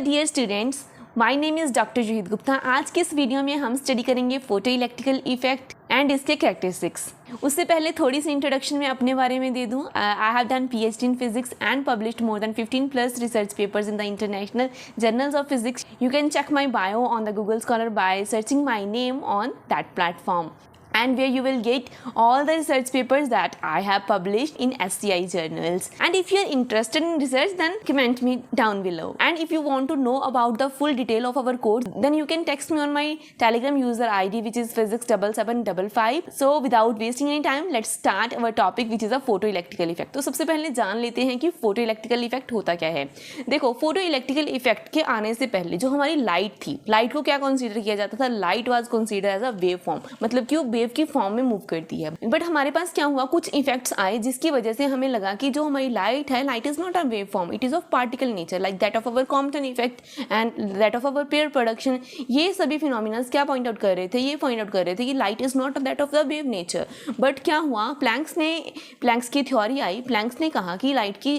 Dear students, my name is doctor Zahid Gupta. आज के इस वीडियो में हम स्टडी करेंगे फोटो इलेक्ट्रिकल इफेक्ट एंड इसके कैरेक्टरिस्टिक्स। उससे पहले थोड़ी सी इंट्रोडक्शन में अपने बारे में दे दूं। I have done PhD in physics and published more than 15+ research papers in the international journals of physics. You can check my bio on the Google Scholar by searching my name on that platform, and where you will get all the research papers that I have published in SCI journals. And if you are interested in research, then comment me down below. And if you want to know about the full detail of our course, then you can text me on my Telegram user ID, which is physics7755. So without wasting any time, let's start our topic, which is a photoelectrical effect. तो सबसे पहले जान लेते हैं कि photoelectrical effect होता क्या है। देखो, photoelectrical effect के आने से पहले जो हमारी लाइट थी, लाइट को क्या कंसीडर किया जाता था? Light was consider as a wave form, मतलब कि वो वेव की फॉर्म में मूव करती है। बट हमारे पास क्या हुआ, कुछ इफेक्ट्स आए जिसकी वजह से हमें लगा कि जो हमारी लाइट है, light is not a wave form, it is of particle nature, like that of our Compton effect and that of our pair production. ये सभी फिनोमिना क्या पॉइंट आउट कर रहे थे? ये पॉइंट आउट कर रहे थे कि light is not that of the wave nature. But क्या हुआ, प्लैंक्स की थ्योरी आई। प्लैंक्स ने कहा कि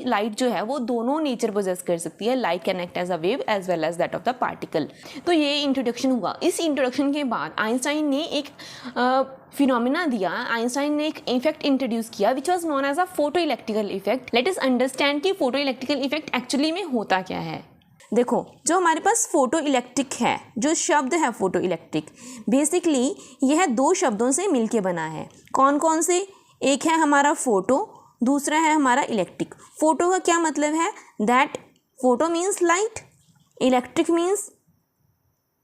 लाइट जो है वो दोनों नेचर पोजेस कर सकती है, light can act as a wave as well as that of the particle. तो ये इंट्रोडक्शन हुआ। इस इंट्रोडक्शन के बाद आइंस्टाइन ने एक फिनोमिना दिया। आइंस्टाइन ने एक इफेक्ट इंट्रोड्यूस किया which was known as a photo electrical effect. Let us understand कि फोटो इलेक्ट्रिकल इफेक्ट एक्चुअली में होता क्या है। देखो, जो हमारे पास फोटो इलेक्ट्रिक है, जो शब्द है फोटो इलेक्ट्रिक, बेसिकली यह दो शब्दों से मिलके बना है। कौन कौन से? एक है हमारा फोटो, दूसरा है हमारा इलेक्ट्रिक। फोटो का क्या मतलब है? That photo means light, electric means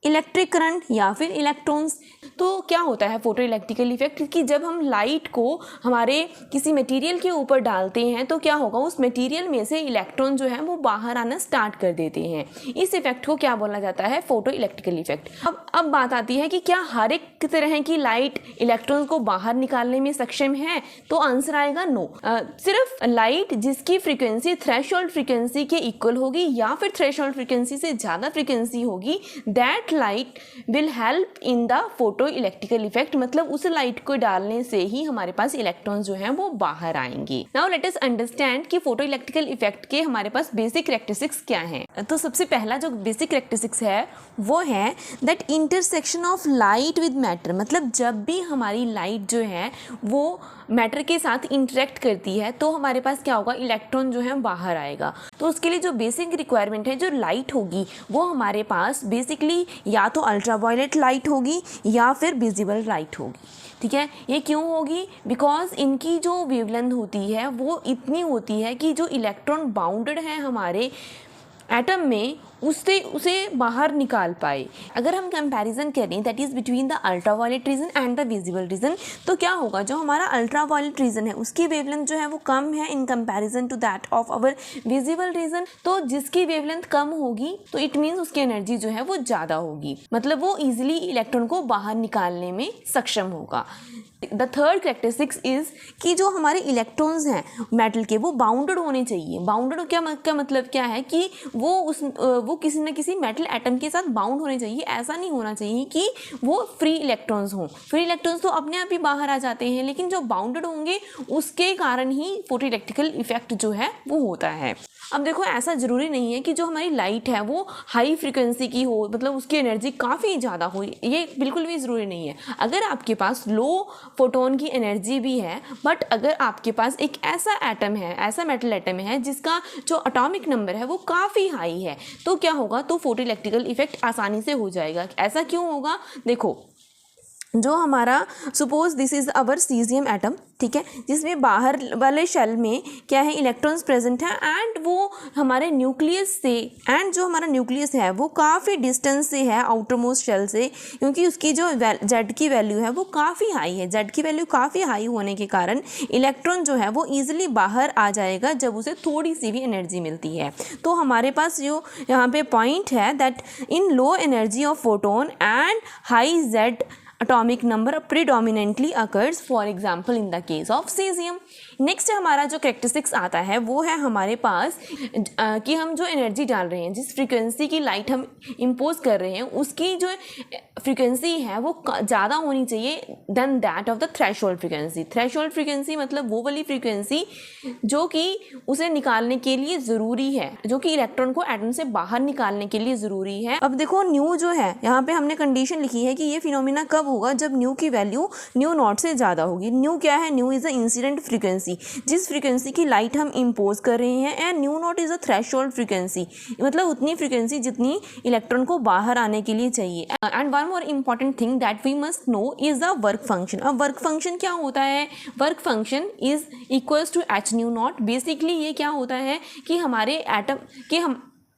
electric current या फिर इलेक्ट्रॉन्स। तो क्या होता है फोटो इलेक्ट्रिकल इफेक्ट कि जब हम लाइट को हमारे किसी मटेरियल के ऊपर डालते हैं तो क्या होगा, उस मटेरियल में से इलेक्ट्रॉन जो है वो बाहर आना स्टार्ट कर देते हैं। इस इफेक्ट को क्या बोला जाता है? Photo electrical effect. अब बात आती है कि क्या हर एक तरह की लाइट इलेक्ट्रॉन को बाहर निकालने में सक्षम है? तो आंसर आएगा नो। सिर्फ लाइट जिसकी फ्रीक्वेंसी थ्रेशोल्ड फ्रीक्वेंसी के इक्वल होगी या फिर थ्रेशोल्ड फ्रीक्वेंसी से ज़्यादा फ्रीक्वेंसी होगी, that light will help in the photo electrical effect. मतलब उस लाइट को डालने से ही हमारे पास इलेक्ट्रॉन्स जो हैं वो बाहर आएंगे। नाउ लेट अस अंडरस्टैंड कि फोटो इलेक्ट्रिकल इफेक्ट के हमारे पास बेसिक कैरेक्टरिस्टिक्स क्या हैं। तो सबसे पहला जो बेसिक कैरेक्टरिस्टिक्स है वो है that intersection of light with matter. मतलब जब भी हमारी लाइट जो है वो मैटर के साथ इंटरेक्ट करती है तो हमारे पास क्या होगा, इलेक्ट्रॉन जो है बाहर आएगा। तो उसके लिए जो बेसिक रिक्वायरमेंट है, जो लाइट होगी वो हमारे पास बेसिकली या तो अल्ट्रावायलेट लाइट होगी या फिर विजिबल लाइट होगी। ठीक है, ये क्यों होगी? बिकॉज इनकी जो वेवलेंथ होती है वो इतनी होती है कि जो इलेक्ट्रॉन बाउंडेड है हमारे एटम में उसे बाहर निकाल पाए। अगर हम कंपैरिजन करें that is between the ultraviolet region and the visible region, तो क्या होगा, जो हमारा अल्ट्रावायलेट रीजन है उसकी वेवलेंथ जो है वो कम है in comparison to that of our visible region. तो जिसकी वेवलेंथ कम होगी तो इट मीन्स उसकी एनर्जी जो है वो ज़्यादा होगी, मतलब वो ईजिली इलेक्ट्रॉन को बाहर निकालने में सक्षम होगा। द थर्ड कैरेक्टरिस्टिक्स इज़ कि जो हमारे इलेक्ट्रॉन्स हैं मेटल के वो बाउंडेड होने चाहिए। बाउंडेड क्या मतलब क्या है कि वो किसी न किसी मेटल एटम के साथ बाउंड होने चाहिए। ऐसा नहीं होना चाहिए कि वो फ्री इलेक्ट्रॉन्स हों। फ्री इलेक्ट्रॉन्स तो अपने आप ही बाहर आ जाते हैं, लेकिन जो बाउंडेड होंगे उसके कारण ही फोटो इलेक्ट्रिकल इफेक्ट जो है वो होता है। अब देखो, ऐसा ज़रूरी नहीं है कि जो हमारी लाइट है वो हाई फ्रीक्वेंसी की हो, मतलब उसकी एनर्जी काफ़ी ज़्यादा हो, ये बिल्कुल भी ज़रूरी नहीं है। अगर आपके पास लो फोटोन की एनर्जी भी है, बट अगर आपके पास एक ऐसा एटम है, ऐसा मेटल एटम है जिसका जो एटॉमिक नंबर है वो काफ़ी हाई है, तो क्या होगा, तो फोटो इलेक्ट्रिकल इफेक्ट आसानी से हो जाएगा। ऐसा क्यों होगा? देखो, जो हमारा suppose this is our caesium atom, ठीक है, जिसमें बाहर वाले शेल में क्या है, इलेक्ट्रॉन्स प्रेजेंट है एंड वो हमारे न्यूक्लियस से, एंड जो हमारा न्यूक्लियस है वो काफ़ी डिस्टेंस से है आउटर मोस्ट शेल से, क्योंकि उसकी जो जेड की वैल्यू है वो काफ़ी हाई है। जेड की वैल्यू काफ़ी हाई होने के कारण इलेक्ट्रॉन जो है वो ईजिली बाहर आ जाएगा जब उसे थोड़ी सी भी एनर्जी मिलती है। तो हमारे पास जो यहाँ पे पॉइंट है that in low energy of photon and high Z atomic number predominantly occurs, for example in the case of cesium. Next हमारा जो कैरेक्टरिस्टिक्स आता है वो है हमारे पास कि हम जो एनर्जी डाल रहे हैं, जिस फ्रीक्वेंसी की लाइट हम इम्पोज कर रहे हैं, उसकी जो फ्रीक्वेंसी है वो ज़्यादा होनी चाहिए then that of the threshold frequency. Threshold frequency मतलब वो वाली फ्रीक्वेंसी जो कि उसे निकालने के लिए ज़रूरी है, जो कि इलेक्ट्रॉन को एटम से बाहर निकालने के लिए ज़रूरी है. अब देखो न्यू जो है, यहाँ पे हमने कंडीशन लिखी है कि ये फिनोमिना कब होगा, जब न्यू की वैल्यू न्यू नॉट से ज़्यादा होगी. न्यू क्या है? New is a incident frequency, जिस फ्रीक्वेंसी की लाइट हम इम्पोज कर रहे हैं. And new not is a threshold frequency, मतलब उतनी फ्रीक्वेंसी जितनी इलेक्ट्रॉन को बाहर आने के लिए चाहिए. And one more important thing that we must know is the work function. अब वर्क फंक्शन क्या होता है? Work function is equals to h nu naught. Basically ये क्या होता है कि हमारे एटम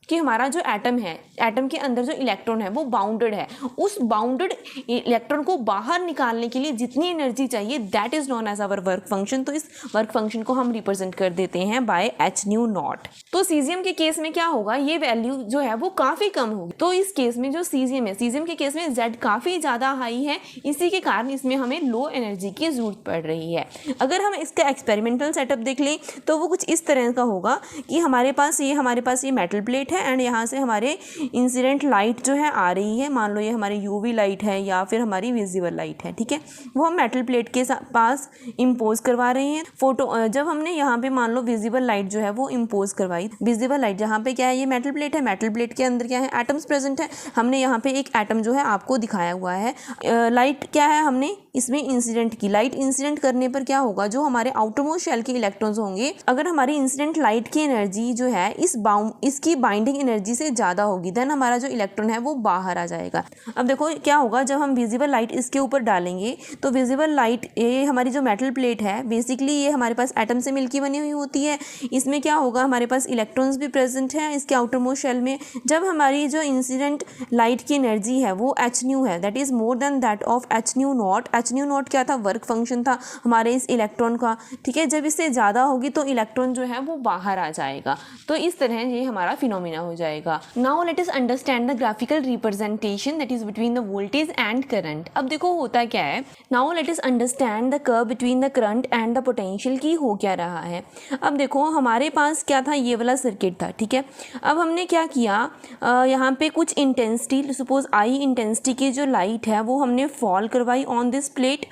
कि हमारा जो एटम है, एटम के अंदर जो इलेक्ट्रॉन है वो बाउंडेड है. उस बाउंडेड इलेक्ट्रॉन को बाहर निकालने के लिए जितनी एनर्जी चाहिए that is known as our work function. तो इस वर्क फंक्शन को हम रिप्रेजेंट कर देते हैं बाय एच न्यू नॉट. तो सीजियम के केस में क्या होगा, ये वैल्यू जो है वो काफ़ी कम होगी. तो इस केस में जो सीजियम है, सीजियम के केस में जेड काफ़ी ज़्यादा हाई है, इसी के कारण इसमें हमें लो एनर्जी की ज़रूरत पड़ रही है. अगर हम इसका एक्सपेरिमेंटल सेटअप देख लें तो वो कुछ इस तरह का होगा कि हमारे पास ये मेटल प्लेट है एंड यहाँ से हमारे इंसिडेंट लाइट जो है आ रही है. मान लो ये हमारी यूवी लाइट है या फिर हमारी विजिबल लाइट है, ठीक है. वो हम मेटल प्लेट के पास इम्पोज करवा रहे हैं. जब हमने यहाँ पे मान लो विजिबल लाइट जो है वो इम्पोज करवाई, विजिबल लाइट जहाँ पे क्या है, ये मेटल प्लेट है, मेटल प्लेट के अंदर क्या है, एटम्स प्रेजेंट है. हमने यहाँ पे एक एटम जो है आपको दिखाया हुआ है. लाइट क्या है, हमने इसमें इंसिडेंट की. लाइट इंसिडेंट करने पर क्या होगा, जो हमारे आउटरमोस्ट शेल के इलेक्ट्रॉन्स होंगे, अगर हमारी इंसिडेंट लाइट की एनर्जी जो है इसकी बाइंडिंग एनर्जी से ज़्यादा होगी, देन हमारा जो इलेक्ट्रॉन है वो बाहर आ जाएगा. अब देखो क्या होगा, जब हम विजिबल लाइट इसके ऊपर डालेंगे तो विजिबल लाइट, ये हमारी जो मेटल प्लेट है बेसिकली ये हमारे पास एटम से मिलकर बनी हुई होती है. इसमें क्या होगा, हमारे पास इलेक्ट्रॉन्स भी प्रेजेंट हैं इसके आउटरमोस्ट शेल में. जब हमारी जो इंसिडेंट लाइट की एनर्जी है वो एच न्यू है, that is more than that of H nu not. H nu not क्या था, वर्क फंक्शन था हमारे इस इलेक्ट्रॉन का, ठीक है. जब इससे ज़्यादा होगी तो इलेक्ट्रॉन जो है वो बाहर आ जाएगा. तो इस तरह ये हमारा फिनोमिना हो जाएगा. Now let us understand the graphical representation that is between the voltage and current. अब देखो होता क्या है, now let us understand the curve between the current and the potential की हो क्या रहा है. अब देखो हमारे पास क्या था, ये वाला सर्किट था, ठीक है. अब हमने क्या किया, यहाँ पे कुछ इंटेंसिटी, सपोज आई इंटेंसिटी की जो लाइट है वो हमने फॉल करवाई ऑन दिस प्लेट.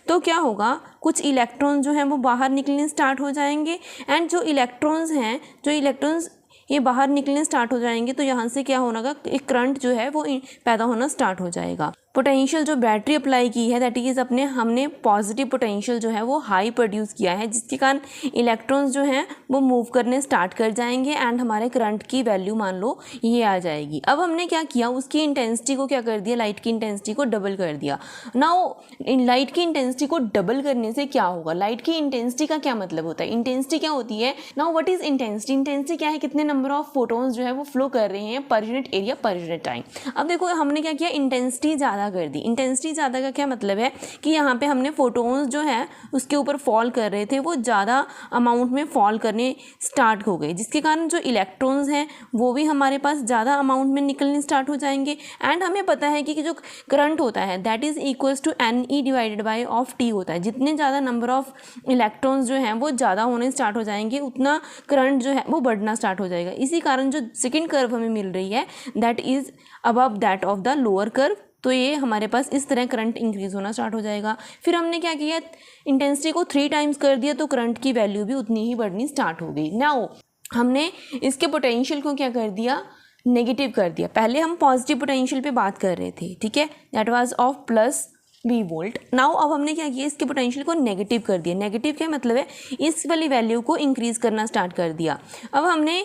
तो क्या होगा, कुछ इलेक्ट्रॉन्स जो हैं वो बाहर निकलने स्टार्ट हो जाएंगे. एंड जो इलेक्ट्रॉन्स ये बाहर निकलने स्टार्ट हो जाएंगे तो यहाँ से क्या होगा, एक करंट जो है वो पैदा होना स्टार्ट हो जाएगा. पोटेंशियल जो बैटरी अप्लाई की है दैट इज़ हमने पॉजिटिव पोटेंशियल जो है वो हाई प्रोड्यूस किया है, जिसके कारण इलेक्ट्रॉन्स जो हैं वो मूव करने स्टार्ट कर जाएंगे एंड हमारे करंट की वैल्यू मान लो ये आ जाएगी. अब हमने क्या किया, उसकी इंटेंसिटी को क्या कर दिया, लाइट की इंटेंसिटी को डबल कर दिया. नाउ लाइट की इंटेंसिटी को डबल करने से क्या होगा, लाइट की इंटेंसिटी का क्या मतलब होता है, इंटेंसिटी क्या होती है. Now what is intensity, intensity क्या है, कितने नंबर ऑफ फोटोन्स जो है वो फ्लो कर रहे हैं per unit area per unit time. अब देखो हमने क्या किया, इंटेंसिटी ज़्यादा कर दी. इंटेंसिटी ज़्यादा का क्या मतलब है कि यहाँ पे हमने फोटोन्स जो है उसके ऊपर फॉल कर रहे थे वो ज़्यादा अमाउंट में फॉल करने स्टार्ट हो गए, जिसके कारण जो इलेक्ट्रॉन्स हैं वो भी हमारे पास ज़्यादा अमाउंट में निकलने स्टार्ट हो जाएंगे. एंड हमें पता है कि जो करंट होता है that is equals to NE divided by of T होता है. जितने ज़्यादा नंबर ऑफ इलेक्ट्रॉन्स जो हैं वो ज़्यादा होने स्टार्ट हो जाएंगे उतना करंट जो है वो बढ़ना स्टार्ट हो जाएगा. इसी कारण जो सेकेंड कर्व हमें मिल रही है that is above that of the lower curve. तो ये हमारे पास इस तरह करंट इंक्रीज़ होना स्टार्ट हो जाएगा. फिर हमने क्या किया, इंटेंसिटी को 3 टाइम्स कर दिया तो करंट की वैल्यू भी उतनी ही बढ़नी स्टार्ट हो गई. नाउ हमने इसके पोटेंशियल को क्या कर दिया, नेगेटिव कर दिया. पहले हम पॉजिटिव पोटेंशियल पे बात कर रहे थे, ठीक है, that was of plus V volt. Now अब हमने क्या किया, इसके पोटेंशियल को नेगेटिव कर दिया. नेगेटिव क्या मतलब है, इस वाली वैल्यू को इंक्रीज़ करना स्टार्ट कर दिया. अब हमने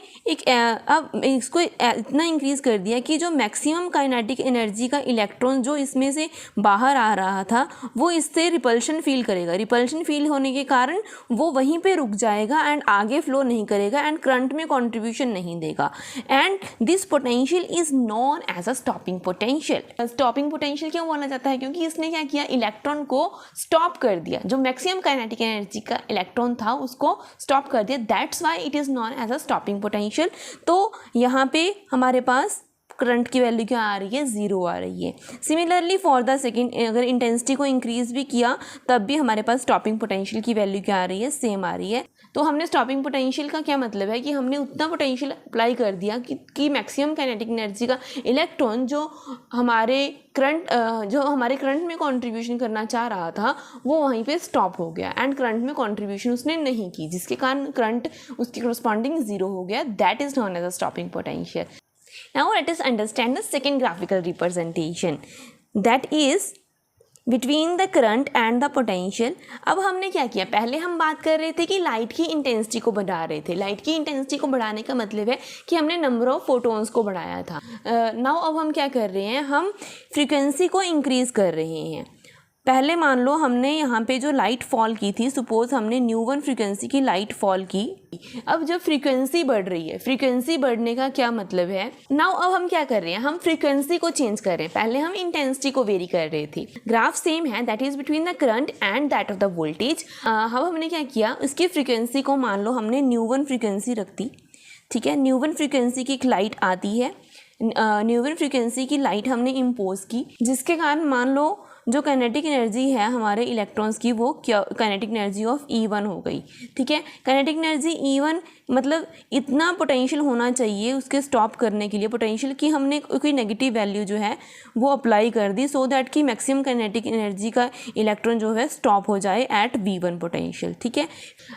अब इसको इतना इंक्रीज़ कर दिया कि जो मैक्सिमम काइनेटिक एनर्जी का इलेक्ट्रॉन जो इसमें से बाहर आ रहा था वो इससे रिपल्शन फील करेगा. रिपल्शन फील होने के कारण वो वहीं पे रुक जाएगा एंड आगे फ्लो नहीं करेगा एंड करंट में कॉन्ट्रीब्यूशन नहीं देगा. And this potential is known as a stopping potential. Stopping potential क्यों बोला जाता है, क्योंकि इसने क्या किया, इलेक्ट्रॉन को स्टॉप कर दिया. जो मैक्सिमम काइनेटिक एनर्जी का इलेक्ट्रॉन था उसको स्टॉप कर दिया. That's why it is known as a stopping potential. तो यहाँ पे हमारे पास करंट की वैल्यू क्या आ रही है, 0 आ रही है। सिमिलरली फॉर द सेकेंड, अगर इंटेंसिटी को इंक्रीज भी किया तब भी हमारे पास स्टॉपिंग पोटेंशियल की वैल्यू क्या आ रही है, सेम आ रही है। तो हमने स्टॉपिंग पोटेंशियल का क्या मतलब है कि हमने उतना पोटेंशियल अप्लाई कर दिया कि मैक्सिमम काइनेटिक एनर्जी का इलेक्ट्रॉन जो हमारे करंट में कंट्रीब्यूशन करना चाह रहा था वो वहीं पे स्टॉप हो गया एंड करंट में कंट्रीब्यूशन उसने नहीं की, जिसके कारण करंट उसके करस्पॉन्डिंग 0 हो गया। That is known as a stopping potential. Now let us understand the second graphical representation, that is between the current and the potential. अब हमने क्या किया, पहले हम बात कर रहे थे कि लाइट की इंटेंसिटी को बढ़ा रहे थे। लाइट की इंटेंसिटी को बढ़ाने का मतलब है कि हमने नंबर ऑफ फोटोन्स को बढ़ाया था। नाउ अब हम क्या कर रहे हैं, हम फ्रीक्वेंसी को इंक्रीज़ कर रहे हैं। पहले मान लो हमने यहाँ पे जो लाइट फॉल की थी, सपोज हमने ν1 फ्रीक्वेंसी की लाइट फॉल की। अब जब फ्रीक्वेंसी बढ़ रही है, फ्रीक्वेंसी बढ़ने का क्या मतलब है, नाउ अब हम क्या कर रहे हैं, हम फ्रीक्वेंसी को चेंज कर रहे हैं। पहले हम इंटेंसिटी को वेरी कर रहे थे। ग्राफ सेम है, that is between the current and that of the voltage. अब हमने क्या किया, उसकी फ्रीक्वेंसी को मान लो हमने ν1 फ्रीक्वेंसी रख दी, ठीक है। ν1 फ्रीक्वेंसी की एक लाइट आती है, ν1 फ्रीक्वेंसी की लाइट हमने इम्पोज की, जिसके कारण मान लो जो काइनेटिक एनर्जी है हमारे इलेक्ट्रॉन्स की वो क्या, काइनेटिक एनर्जी ऑफ E1 हो गई, ठीक है। काइनेटिक एनर्जी E1 मतलब इतना पोटेंशियल होना चाहिए उसके स्टॉप करने के लिए, पोटेंशियल की हमने कोई नेगेटिव वैल्यू जो है वो अप्लाई कर दी सो दैट कि मैक्सिमम काइनेटिक एनर्जी का इलेक्ट्रॉन जो है स्टॉप हो जाए एट V1 पोटेंशियल, ठीक है।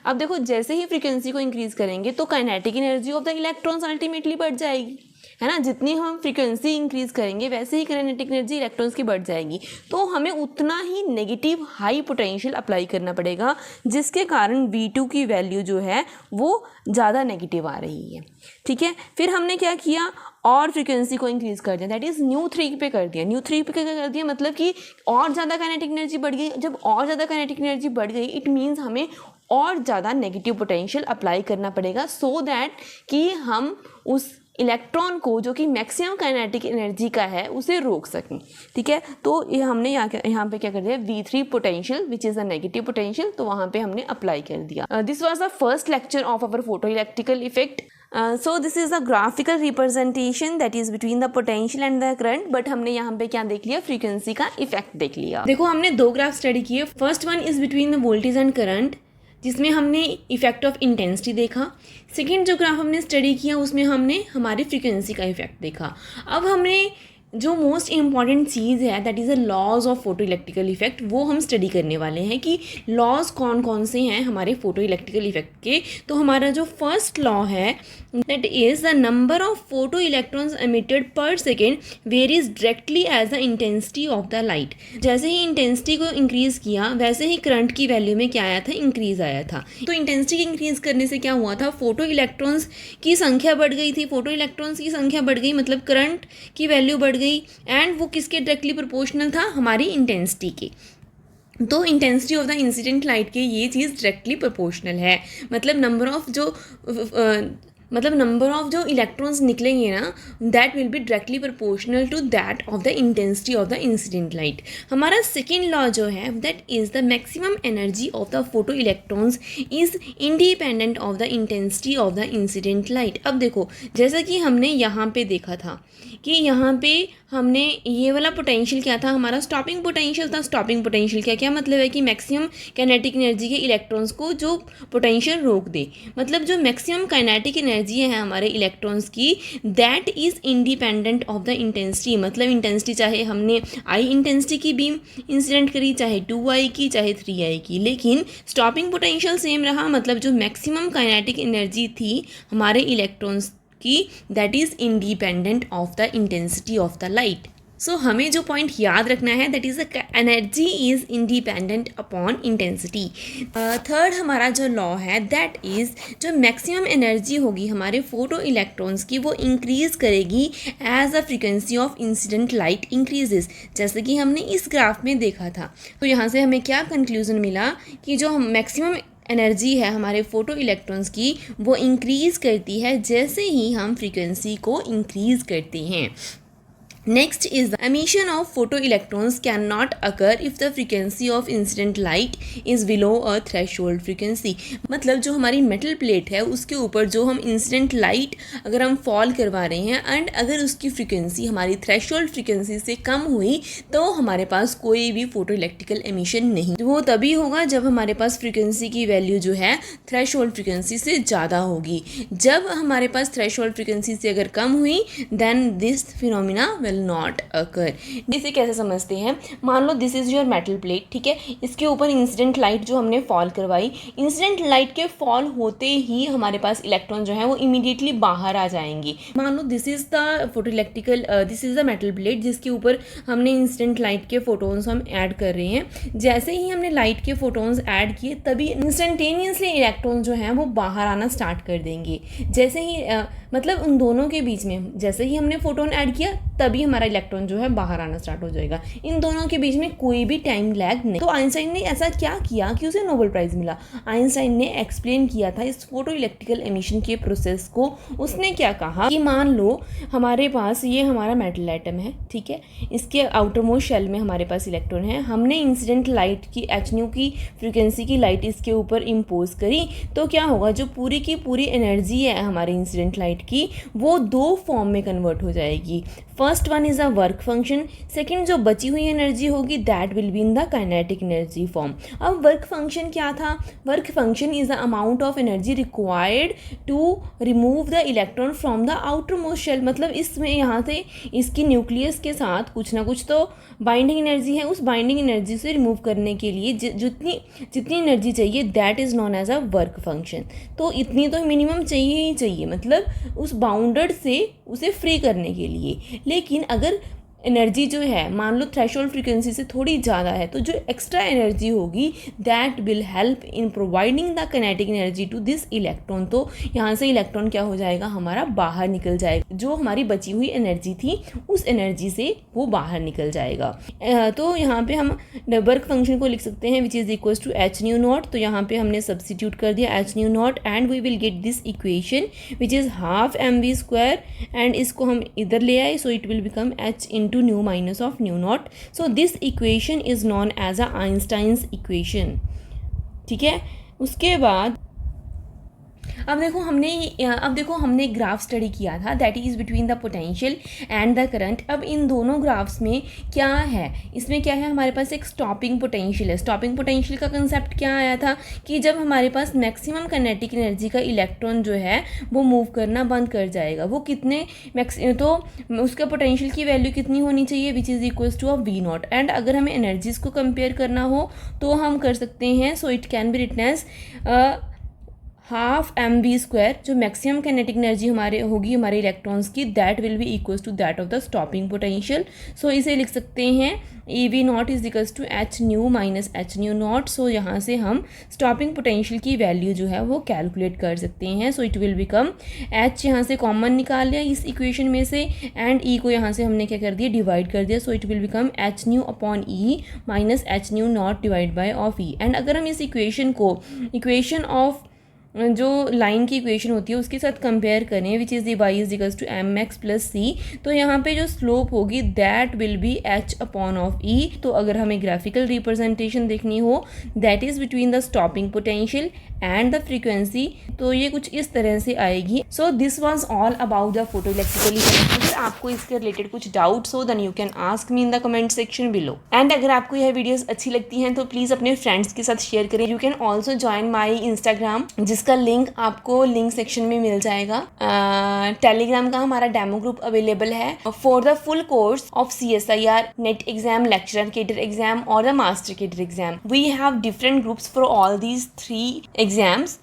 अब देखो जैसे ही फ्रीक्वेंसी को इंक्रीज़ करेंगे तो kinetic energy of the electrons ultimately बढ़ जाएगी, है ना। जितनी हम फ्रीक्वेंसी इंक्रीज़ करेंगे वैसे ही काइनेटिक एनर्जी इलेक्ट्रॉन्स की बढ़ जाएगी। तो हमें उतना ही नेगेटिव हाई पोटेंशियल अप्लाई करना पड़ेगा, जिसके कारण V2 की वैल्यू जो है वो ज़्यादा नेगेटिव आ रही है, ठीक है। फिर हमने क्या किया, और फ्रीक्वेंसी को इंक्रीज़ कर दिया, दैट इज़ ν3 पे कर दिया। ν3 पे कर दिया मतलब कि और ज़्यादा काइनेटिक एनर्जी बढ़ गई। जब और ज़्यादा काइनेटिक एनर्जी बढ़ गई इट मीन्स हमें और ज़्यादा नेगेटिव पोटेंशियल अप्लाई करना पड़ेगा सो दैट कि हम उस इलेक्ट्रॉन को जो कि मैक्सिमम काइनेटिक एनर्जी का है उसे रोक सकें, ठीक है। तो ये हमने यहाँ पे क्या कर दिया, V3 potential which is a negative potential, तो वहाँ पे हमने अप्लाई कर दिया। This was the first lecture of our photo electrical effect. So this is the graphical representation that is between the potential and the current. But हमने यहाँ पे क्या देख लिया, फ्रीक्वेंसी का इफेक्ट देख लिया। देखो हमने दो ग्राफ स्टडी किए। First one is between the voltage and current, जिसमें हमने इफेक्ट ऑफ इंटेंसिटी देखा। सेकेंड जो ग्राफ हमने स्टडी किया उसमें हमने हमारी फ्रीक्वेंसी का इफेक्ट देखा। अब हमने जो मोस्ट इम्पॉर्टेंट चीज़ है that is the laws of photo electrical effect, वो हम स्टडी करने वाले हैं कि लॉज कौन कौन से हैं हमारे फोटो इलेक्ट्रिकल इफेक्ट के। तो हमारा जो फर्स्ट लॉ है that is the number of photo electrons emitted per second varies directly as the intensity of the light. जैसे ही इंटेंसिटी को इंक्रीज़ किया वैसे ही करंट की वैल्यू में क्या आया था, इंक्रीज़ आया था। तो इंटेंसिटी इंक्रीज़ करने से क्या हुआ था, फोटो इलेक्ट्रॉन्स की संख्या बढ़ गई थी। फोटो इलेक्ट्रॉन्स की संख्या बढ़ गई मतलब करंट की वैल्यू बढ़ गई एंड वो किसके डायरेक्टली प्रोपोर्शनल था, हमारी इंटेंसिटी के। तो intensity of the incident light के ये चीज़ डायरेक्टली प्रोपोर्शनल है, मतलब नंबर ऑफ जो इलेक्ट्रॉन्स निकलेंगे ना that will be directly proportional to that of the intensity of the incident light. हमारा सेकेंड लॉ जो है that is the maximum energy of the photo electrons is independent of the intensity of the incident light. अब देखो जैसा कि हमने यहाँ पे देखा था कि यहाँ पे हमने ये वाला पोटेंशियल क्या था, हमारा स्टॉपिंग पोटेंशियल था। स्टॉपिंग पोटेंशियल क्या मतलब है कि मैक्सिमम काइनेटिक एनर्जी के इलेक्ट्रॉन्स को जो पोटेंशियल रोक दे, मतलब जो मैक्सिमम काइनेटिक एनर्जी है हमारे इलेक्ट्रॉन्स की that is independent of the intensity. मतलब इंटेंसिटी चाहे हमने I इंटेंसिटी की बीम इंसिडेंट करी, चाहे 2I की, चाहे 3I की, लेकिन स्टॉपिंग पोटेंशियल सेम रहा। मतलब जो मैक्सिमम काइनेटिक एनर्जी थी हमारे इलेक्ट्रॉन्स की that is independent of the intensity of the light. So हमें जो पॉइंट याद रखना है that is energy is independent upon intensity. Third हमारा जो लॉ है दैट इज़ जो मैक्सिमम एनर्जी होगी हमारे फोटो इलेक्ट्रॉन्स की वो इंक्रीज़ करेगी as the frequency of incident light increases, जैसे कि हमने इस ग्राफ में देखा था। तो यहाँ से हमें क्या कंक्लूजन मिला कि जो मैक्सिमम एनर्जी है हमारे फोटो इलेक्ट्रॉन्स की वो इंक्रीज़ करती है जैसे ही हम फ्रीक्वेंसी को इंक्रीज़ करते हैं। Next is the emission of photoelectrons cannot occur if the frequency of incident light is below a threshold frequency. मतलब जो हमारी मेटल प्लेट है उसके ऊपर जो हम इंसिडेंट लाइट अगर हम फॉल करवा रहे हैं एंड अगर उसकी फ्रीक्वेंसी हमारी थ्रेशोल्ड फ्रीक्वेंसी से कम हुई तो हमारे पास कोई भी फोटो इलेक्ट्रिकल एमिशन नहीं, वो तभी होगा जब हमारे पास फ्रीक्वेंसी की वैल्यू जो है थ्रेशोल्ड फ्रीक्वेंसी से ज़्यादा होगी. जब हमारे पास थ्रेशोल्ड फ्रीक्वेंसी से अगर कम हुई then this phenomena will not occur. इसे कैसे समझते हैं, मान लो this is your metal plate, ठीक है, इसके ऊपर इंसिडेंट लाइट जो हमने फॉल करवाई, इंसिडेंट लाइट के फॉल होते ही हमारे पास इलेक्ट्रॉन जो है वो इमीडिएटली बाहर आ जाएंगे. मान लो this is the photo electrical this is the metal plate जिसके ऊपर हमने इंसिडेंट लाइट के फोटोन्स हम ऐड कर रहे हैं. जैसे ही हमने लाइट के फोटोन्स ऐड किए तभी इंस्टेंटेनियसली इलेक्ट्रॉन जो हैं वो बाहर आना स्टार्ट कर देंगे. जैसे ही मतलब उन दोनों के बीच में जैसे ही हमने फोटोन ऐड किया तभी हमारा इलेक्ट्रॉन जो है बाहर आना स्टार्ट हो जाएगा. इन दोनों के बीच में कोई भी टाइम लैग नहीं. तो आइंस्टाइन ने ऐसा क्या किया कि उसे नोबेल प्राइज़ मिला. आइंस्टाइन ने एक्सप्लेन किया था इस फोटो इलेक्ट्रिकल एमिशन के प्रोसेस को. उसने क्या कहा कि मान लो हमारे पास ये हमारा मेटल एटम है, ठीक है, इसके आउटर मोस्ट शेल में हमारे पास इलेक्ट्रॉन है. हमने इंसिडेंट लाइट की एचन्यू की फ्रीक्वेंसी की लाइट इसके ऊपर इम्पोज करी तो क्या होगा, जो पूरी की पूरी एनर्जी है हमारी इंसिडेंट लाइट की वो दो फॉर्म में कन्वर्ट हो जाएगी. First one is a work function, second जो बची हुई एनर्जी होगी that will be in the kinetic energy form. अब वर्क फंक्शन क्या था, work function is the amount of energy required to remove the electron from the outermost shell. मतलब इसमें यहाँ से इसकी न्यूक्लियस के साथ कुछ ना कुछ तो बाइंडिंग एनर्जी है, उस बाइंडिंग एनर्जी से रिमूव करने के लिए जितनी एनर्जी चाहिए that is known as a work function. तो इतनी तो मिनिमम चाहिए ही चाहिए, मतलब उस बाउंडेड से उसे फ्री करने के लिए. लेकिन अगर एनर्जी जो है मान लो थ्रेशोल्ड फ्रीक्वेंसी से थोड़ी ज़्यादा है तो जो एक्स्ट्रा एनर्जी होगी that will help in providing the kinetic energy to this electron. तो यहाँ से इलेक्ट्रॉन क्या हो जाएगा, हमारा बाहर निकल जाएगा. जो हमारी बची हुई एनर्जी थी उस एनर्जी से वो बाहर निकल जाएगा. तो यहाँ पे हम वर्क फंक्शन को लिख सकते हैं which is equal to h nu naught. तो यहाँ पे हमने सब्सटीट्यूट कर दिया h nu naught and we will get this equation which is half mv square and इसको हम इधर ले आए so it will become h into nu minus of nu naught. So this equation is known as a Einstein's equation. ठीक है, उसके बाद अब देखो हमने ग्राफ स्टडी किया था that is between the potential and the current. अब इन दोनों ग्राफ्स में क्या है, इसमें क्या है, हमारे पास एक स्टॉपिंग पोटेंशियल है. स्टॉपिंग पोटेंशियल का कंसेप्ट क्या आया था कि जब हमारे पास मैक्सिमम काइनेटिक एनर्जी का इलेक्ट्रॉन जो है वो मूव करना बंद कर जाएगा. वो कितने तो उसका पोटेंशियल की वैल्यू कितनी होनी चाहिए which is equals to v naught. And अगर हमें एनर्जीज़ को कंपेयर करना हो तो हम कर सकते हैं so it can be written as half mv square. जो मैक्सिमम काइनेटिक एनर्जी होगी हमारे इलेक्ट्रॉन्स की that will be equals to that of the stopping potential. So इसे लिख सकते हैं ev naught is equals to h nu minus h nu naught. So यहाँ से हम स्टॉपिंग पोटेंशियल की वैल्यू जो है वो कैलकुलेट कर सकते हैं. So it will become h यहाँ से कॉमन निकाल लिया इस इक्वेशन में से एंड e को यहाँ से हमने क्या कर दिया, डिवाइड कर दिया. So it will become h nu upon e minus h nu naught divide by of e. And अगर हम इस इक्वेशन को इक्वेशन ऑफ जो लाइन की इक्वेशन होती है उसके साथ कंपेयर करें which is the y is equals to m x plus c, तो यहाँ पे जो स्लोप होगी that will be h upon of e. तो अगर हमें ग्राफिकल रिप्रेजेंटेशन देखनी हो that is between the stopping potential and the frequency, तो ये कुछ इस तरह से आएगी. So this was all about the photo electrical effect. अगर आपको इसके रिलेटेड कुछ डाउट्स हो then you can ask me in the comment section below. And अगर आपको यह वीडियोस अच्छी लगती हैं तो प्लीज़ अपने फ्रेंड्स के साथ शेयर करें. You can also join my Instagram जिसका लिंक आपको लिंक सेक्शन में मिल जाएगा. टेलीग्राम का हमारा डेमो ग्रुप अवेलेबल है for the full course of CSIR, NET exam, lecturer cadre exam और the master cadre exam. We have different groups for all these 3 exams.